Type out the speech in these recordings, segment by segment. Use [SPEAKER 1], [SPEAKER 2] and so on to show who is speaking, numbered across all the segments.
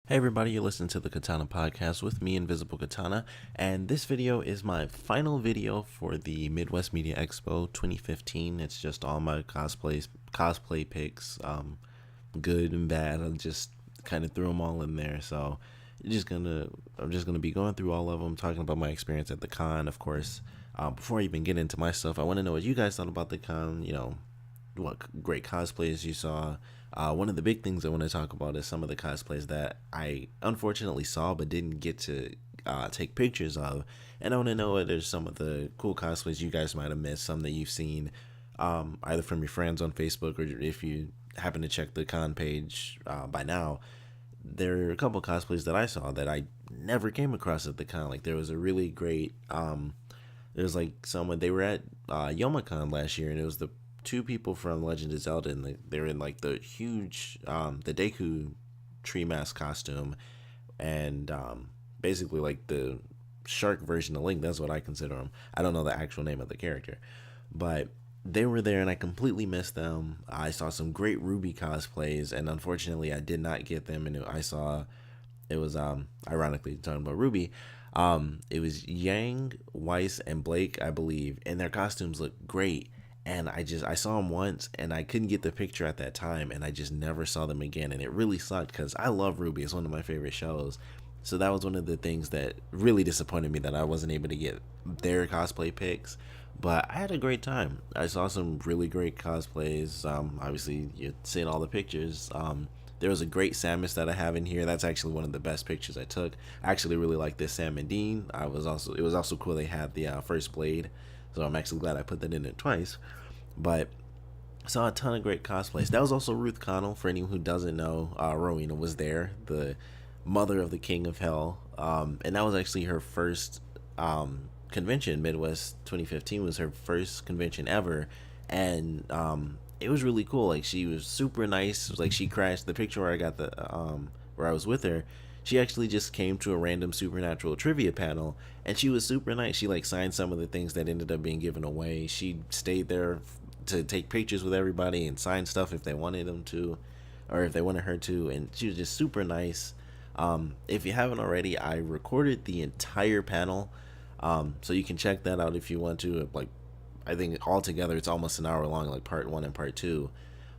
[SPEAKER 1] Hey everybody, you're listening to the Katana podcast with me, Invisible Katana, and this video is my final video for the Midwest Media Expo 2015. It's just all my cosplay pics, good and bad. I just kind of threw them all in there. So I'm just gonna be going through all of them, talking about my experience at the con, of course. Before I even get into my stuff, I want to know what you guys thought about the con. What great cosplays you saw. One of the big things I want to talk about is some of the cosplays that I unfortunately saw but didn't get to take pictures of. And I want to know whether there's some of the cool cosplays you guys might have missed, some that you've seen either from your friends on Facebook or if you happen to check the con page by now. There are a couple cosplays that I saw that I never came across at the con. Like there was a really great, there's like someone, they were at YomaCon last year, and it was the two people from Legend of Zelda, and they're in like the huge the Deku tree mask costume, and basically like the shark version of Link. That's what I consider him. I don't know the actual name of the character, but they were there and I completely missed them. I saw some great Ruby cosplays, and unfortunately I did not get them. And I saw it was ironically talking about Ruby, it was Yang, Weiss, and Blake, I believe, and their costumes looked great. And I saw them once and I couldn't get the picture at that time, and I just never saw them again, and it really sucked because I love Ruby. It's one of my favorite shows. So that was one of the things that really disappointed me, that I wasn't able to get their cosplay pics. But I had a great time. I saw some really great cosplays. Obviously you're seeing all the pictures. There was a great Samus that I have in here. That's actually one of the best pictures I took. I actually really like this Sam and Dean. It was also cool they had the first blade. So I'm actually glad I put that in it twice. But I saw a ton of great cosplays. That was also Ruth Connell. For anyone who doesn't know, Rowena was there, the mother of the King of Hell. And that was actually her first convention. Midwest 2015 was her first convention ever. And it was really cool. Like, she was super nice. It was like she crashed. The picture where I got where I was with her, she actually just came to a random supernatural trivia panel, and she was super nice. She like signed some of the things that ended up being given away. She stayed there to take pictures with everybody and sign stuff if they wanted them to, or if they wanted her to, and she was just super nice. If you haven't already, I recorded the entire panel, so you can check that out if you want to. Like, I think altogether it's almost an hour long, like part one and part two.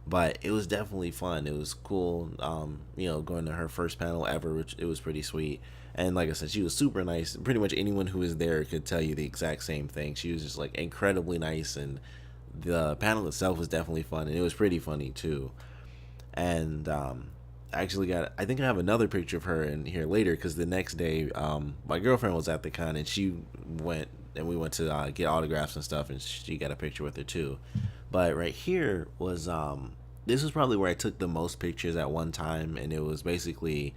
[SPEAKER 1] But it was definitely fun. It was cool, going to her first panel ever, which it was pretty sweet. And like I said, she was super nice. Pretty much anyone who was there could tell you the exact same thing. She was just like incredibly nice, and the panel itself was definitely fun, and it was pretty funny too. And I think I have another picture of her in here later, because the next day, my girlfriend was at the con, and she went, and we went to get autographs and stuff, and she got a picture with her too. But right here was this was probably where I took the most pictures at one time, and it was basically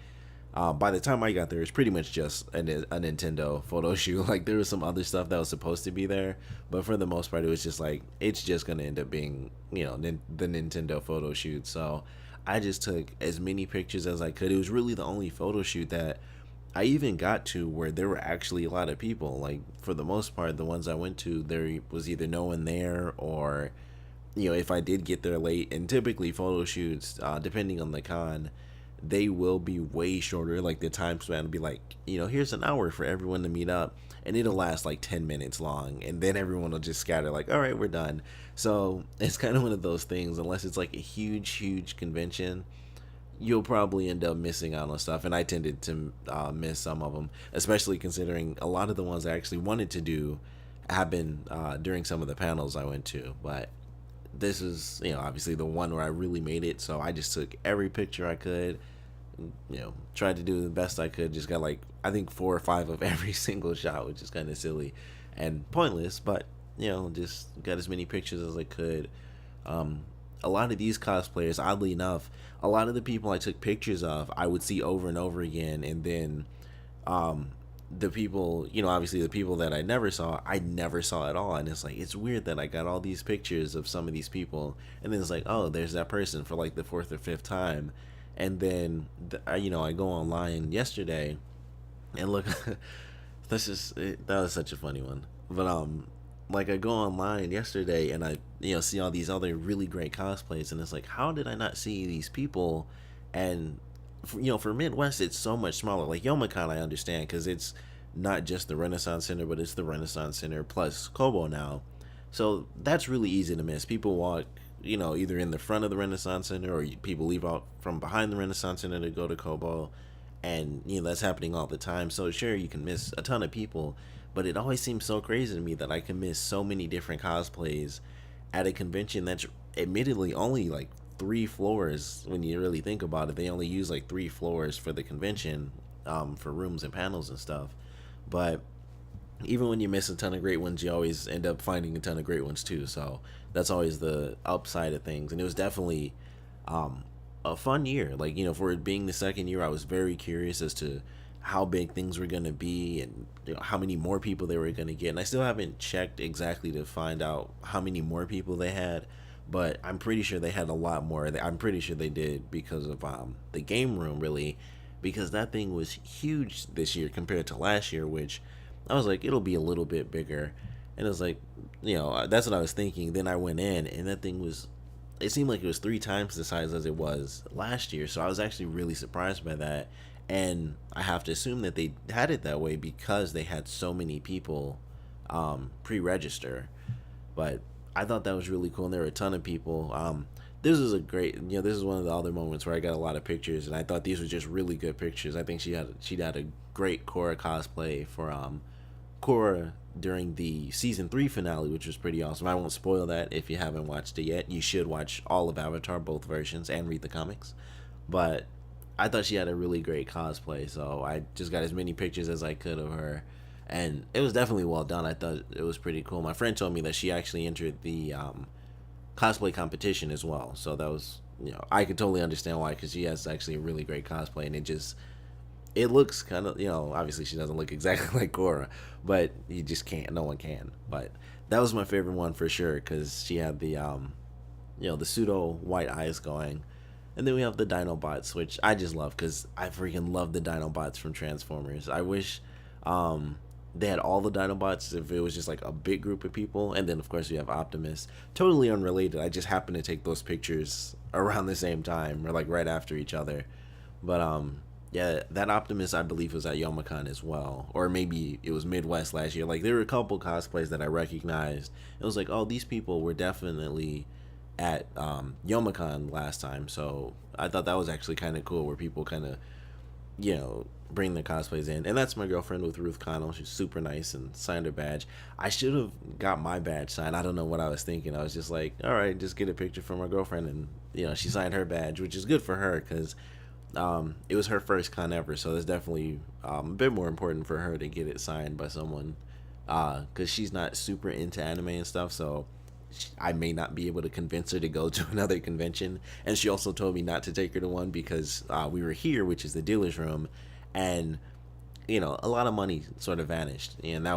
[SPEAKER 1] by the time I got there, it's pretty much just a Nintendo photo shoot. Like, there was some other stuff that was supposed to be there, but for the most part, it was just like, it's just gonna end up being, the Nintendo photo shoot. So I just took as many pictures as I could. It was really the only photo shoot that I even got to where there were actually a lot of people. Like, for the most part, the ones I went to, there was either no one there, or if I did get there late. And typically photo shoots, depending on the con, they will be way shorter. Like, the time span will be like, here's an hour for everyone to meet up, and it'll last like 10 minutes long, and then everyone will just scatter like, all right, we're done. So it's kind of one of those things, unless it's like a huge convention, you'll probably end up missing out on stuff. And I tended to miss some of them, especially considering a lot of the ones I actually wanted to do happened during some of the panels I went to. But this is, obviously the one where I really made it, so I just took every picture I could, tried to do the best I could. Just got like, I think 4 or 5 of every single shot, which is kind of silly and pointless, but just got as many pictures as I could. A lot of these cosplayers, oddly enough, a lot of the people I took pictures of, I would see over and over again, and then the people, obviously the people that I never saw at all. And it's like, it's weird that I got all these pictures of some of these people, and then it's like, oh, there's that person for like the 4th or 5th time. And then I go online yesterday and look. That was such a funny one. But like, I go online yesterday and I see all these other really great cosplays, and it's like, how did I not see these people? And for Midwest, it's so much smaller. Like Youmacon, I understand because it's not just the Renaissance Center, but it's the Renaissance Center plus Kobo now. So that's really easy to miss. People walk, either in the front of the Renaissance Center or people leave out from behind the Renaissance Center to go to Kobo. And, that's happening all the time. So sure, you can miss a ton of people, but it always seems so crazy to me that I can miss so many different cosplays at a convention that's admittedly only like 3 floors. When you really think about it, they only use like 3 floors for the convention, for rooms and panels and stuff. But even when you miss a ton of great ones, you always end up finding a ton of great ones too. So that's always the upside of things. And it was definitely a fun year. Like, for it being the second year, I was very curious as to how big things were going to be and how many more people they were going to get. And I still haven't checked exactly to find out how many more people they had, but I'm pretty sure they had a lot more. I'm pretty sure they did because of the game room, really, because that thing was huge this year compared to last year, which I was like, it'll be a little bit bigger. And it was like, that's what I was thinking. Then I went in, and that thing was, it seemed like it was 3 times the size as it was last year. So I was actually really surprised by that. And I have to assume that they had it that way because they had so many people pre-register. But I thought that was really cool, and there were a ton of people. This was a great, this is one of the other moments where I got a lot of pictures, and I thought these were just really good pictures. I think she had a great Korra cosplay for Korra during the season 3 finale, which was pretty awesome. I won't spoil that if you haven't watched it yet. You should watch all of Avatar, both versions, and read the comics. But I thought she had a really great cosplay, so I just got as many pictures as I could of her, and it was definitely well done. I thought it was pretty cool. My friend told me that she actually entered the cosplay competition as well, so that was, I could totally understand why, because she has actually a really great cosplay, and it looks kind of, obviously she doesn't look exactly like Korra, but you just can't, no one can. But that was my favorite one for sure, because she had the the pseudo white eyes going. And then we have the Dinobots, which I just love because I freaking love the Dinobots from Transformers. I wish they had all the Dinobots if it was just like a big group of people. And then, of course, we have Optimus. Totally unrelated. I just happened to take those pictures around the same time or like right after each other. But yeah, that Optimus, I believe, was at Youmacon as well. Or maybe it was Midwest last year. Like, there were a couple cosplays that I recognized. It was like, oh, these people were definitely at Youmacon last time, so I thought that was actually kind of cool, where people kind of, bring their cosplays in. And that's my girlfriend with Ruth Connell. She's super nice and signed her badge. I should have got my badge signed. I don't know what I was thinking. I was just like, all right, just get a picture from my girlfriend, and she signed her badge, which is good for her because it was her first con ever, so it's definitely a bit more important for her to get it signed by someone, because she's not super into anime and stuff, so I may not be able to convince her to go to another convention. And she also told me not to take her to one because we were here, which is the dealer's room, and a lot of money sort of vanished, and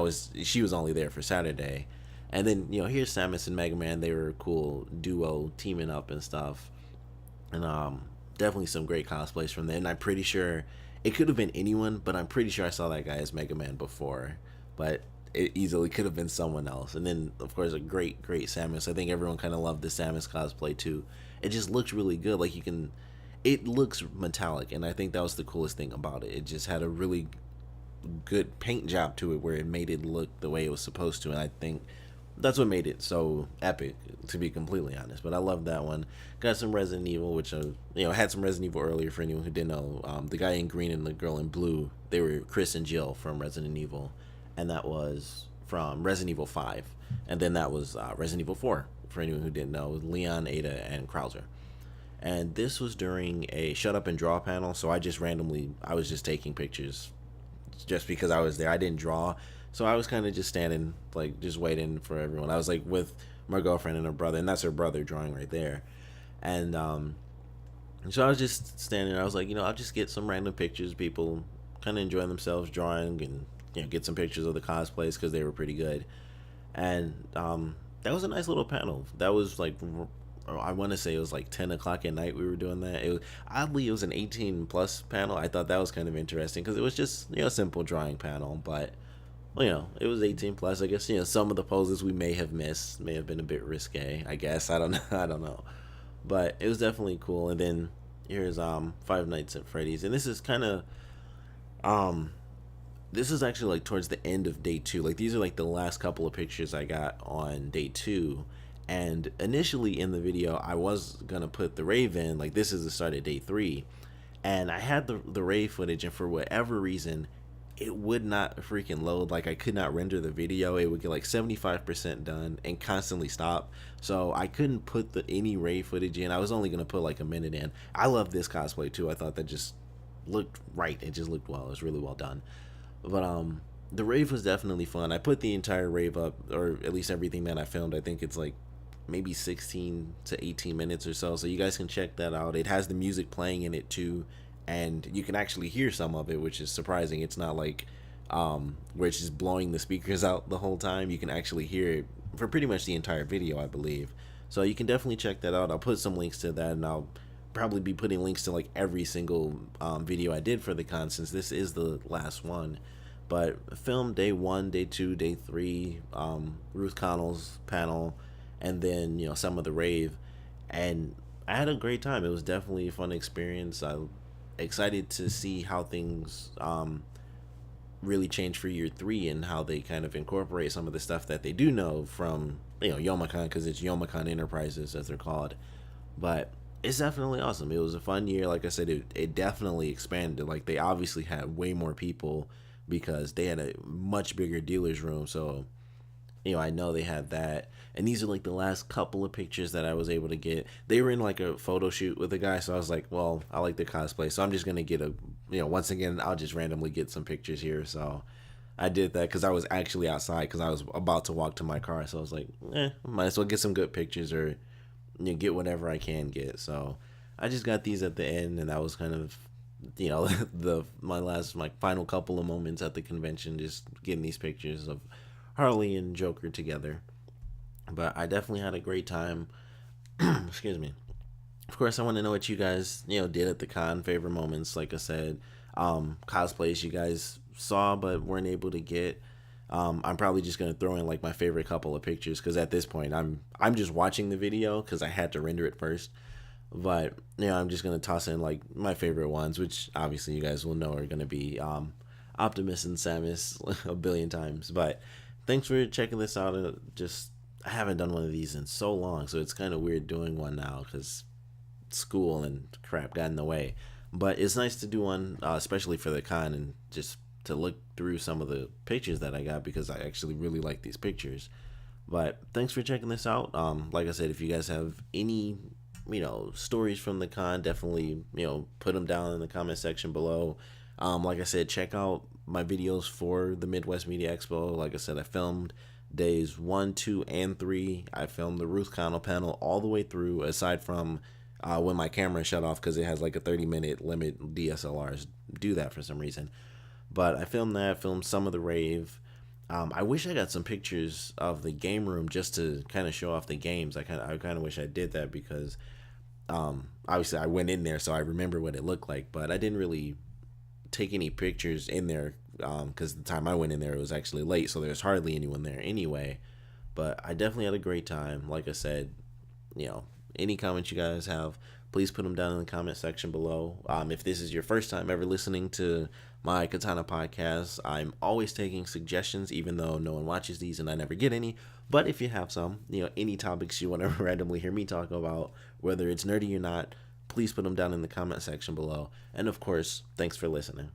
[SPEAKER 1] she was only there for Saturday. And then here's Samisen Mega Man. They were a cool duo teaming up and stuff, and definitely some great cosplays from there. And I'm pretty sure it could have been anyone, but I'm pretty sure I saw that guy as Mega Man before, but it easily could have been someone else. And then, of course, a great Samus. I think everyone kind of loved the Samus cosplay too. It just looks really good. Like, it looks metallic, and I think that was the coolest thing about it. It just had a really good paint job to it, where it made it look the way it was supposed to. And I think that's what made it so epic, to be completely honest. But I love that one. Got some Resident Evil, which had some Resident Evil earlier. For anyone who didn't know, the guy in green and the girl in blue, they were Chris and Jill from Resident Evil. And that was from Resident Evil 5. And then that was Resident Evil 4, for anyone who didn't know, with Leon, Ada, and Krauser. And this was during a Shut Up and Draw panel, so I was just taking pictures just because I was there. I didn't draw, so I was kind of just standing, like, just waiting for everyone. I was, like, with my girlfriend and her brother, and that's her brother drawing right there. And so I was just standing there. I was like, I'll just get some random pictures, people kind of enjoying themselves drawing, and get some pictures of the cosplays because they were pretty good. And that was a nice little panel. That was like, I want to say it was like 10 o'clock at night we were doing that. Oddly, it was an 18 plus panel. I thought that was kind of interesting because it was just a simple drawing panel, but it was 18 plus. I guess some of the poses we may have missed may have been a bit risque, I guess. I don't know. I don't know, but it was definitely cool. And then here's Five Nights at Freddy's, and this is kind of um this is actually like towards the end of day two. Like these are like the last couple of pictures I got on day two. And initially in the video, I was gonna put the Rave in. Like this is the start of day three, and I had the Rave footage, and for whatever reason, it would not freaking load. Like I could not render the video. It would get like 75% done and constantly stop. So I couldn't put any Rave footage in. I was only gonna put like a minute in. I love this cosplay too. I thought that just looked right. It just looked well. It was really well done. But the Rave was definitely fun. I put the entire Rave up, or at least everything that I filmed. I think it's like maybe 16 to 18 minutes or so, so you guys can check that out. It has the music playing in it too, and you can actually hear some of it, which is surprising. It's not like where it's just blowing the speakers out the whole time. You can actually hear it for pretty much the entire video, I believe. So you can definitely check that out. I'll put some links to that, and I'll probably be putting links to like every single video I did for the con, since this is the last one. But film day one, day two, day three, Ruth Connell's panel, and then some of the Rave, and I had a great time. It was definitely a fun experience. I'm excited to see how things really change for year three, and how they kind of incorporate some of the stuff that they do know from Youmacon, because it's Youmacon Enterprises as they're called. But it's definitely awesome. It was a fun year. Like I said, it definitely expanded. Like they obviously had way more people because they had a much bigger dealer's room. So I know they had that. And these are like the last couple of pictures that I was able to get. They were in like a photo shoot with a guy, so I was like, well, I like the cosplay, so I'm just gonna get once again, I'll just randomly get some pictures here. So I did that because I was actually outside, because I was about to walk to my car, so I was like, might as well get some good pictures, or get whatever I can get. So I just got these at the end, and that was kind of my final couple of moments at the convention, just getting these pictures of Harley and Joker together. But I definitely had a great time. Excuse me. Of course, I want to know what you guys did at the con. Favorite moments, like I said, cosplays you guys saw but weren't able to get. I'm probably just gonna throw in like my favorite couple of pictures, because at this point I'm just watching the video because I had to render it first. But I'm just gonna toss in like my favorite ones, which obviously you guys will know are gonna be Optimus and Samus a billion times. But thanks for checking this out. I haven't done one of these in so long, so it's kind of weird doing one now because school and crap got in the way. But it's nice to do one, especially for the con, and just to look through some of the pictures that I got, because I actually really like these pictures. But thanks for checking this out. Like I said, if you guys have any stories from the con, definitely put them down in the comment section below. Like I said, check out my videos for the Midwest Media Expo. Like I said, I filmed days 1, 2, and 3. I filmed the Ruth Connell panel all the way through, aside from when my camera shut off, because it has like a 30-minute limit. DSLRs do that for some reason. But I filmed some of the Rave. I wish I got some pictures of the game room just to kind of show off the games. I kind of wish I did that, because obviously I went in there, so I remember what it looked like, but I didn't really take any pictures in there, because the time I went in there, it was actually late, so there's hardly anyone there anyway. But I definitely had a great time. Like I said, any comments you guys have, please put them down in the comment section below. If this is your first time ever listening to my Katana podcast, I'm always taking suggestions, even though no one watches these and I never get any. But if you have some, any topics you want to randomly hear me talk about, whether it's nerdy or not, please put them down in the comment section below. And of course, thanks for listening.